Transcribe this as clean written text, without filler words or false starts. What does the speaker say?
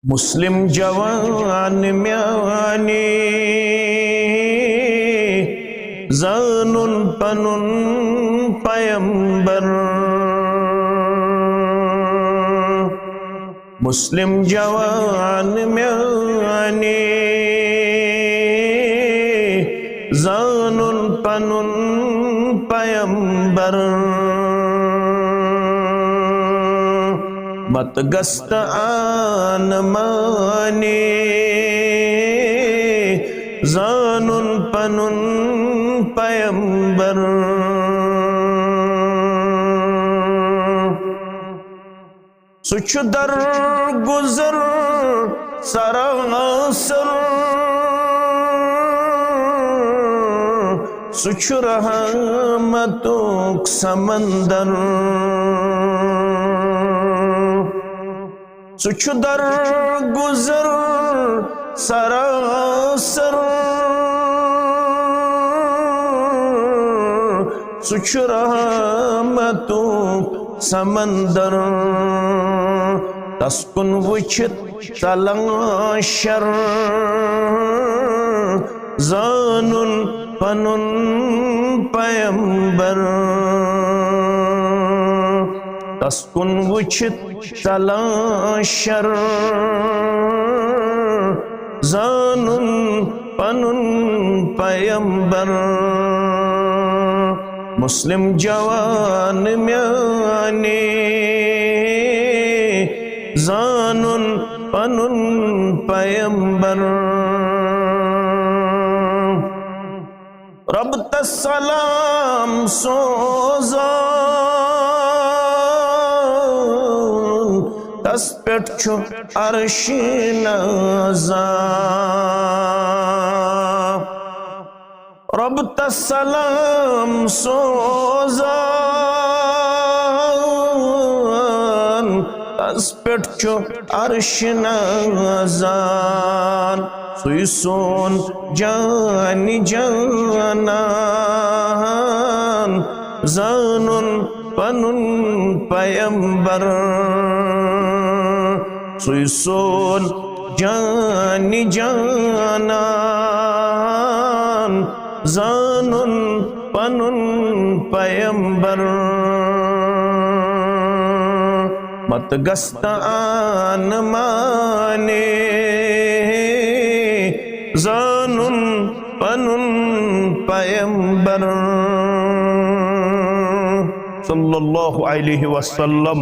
मुस्लिम जवान म्याने ज़ानुन पनुन पैगंबर। मुस्लिम जवान म्याने ज़ानुन पनुन पैगंबर। मतगस्त आन माने ज़ानुन पनुन पैगंबर। सुच दर गुजर सरासर सुच रहमतों समंदर। सुच दर गुजर सरासर सुच रहमतों समंदर। तस्कुन वुचित तलाशर ज़ानुन पनुन पैगंबर। तस्कुन वुचित तलाशर ज़ानुन पनुन पैगंबर। मुस्लिम जवान म्याने ज़ानुन पनुन पैगंबर। रब तस्सलाम सोज़ान तस पेट छु अर्श नज़ां। रब तस्सलाम सोज़ान तस पेट छु अर्श नज़ां। सुई सोन जानी जानान ज़ानुन पनुन पैगंबर। सुई सोन जानी जानान ज़ानुन पनुन पैगंबर। मतगस्त आन माने ज़ानुन पनुन पैगंबर। सल्लल्लाहु अलैहि वसल्लम।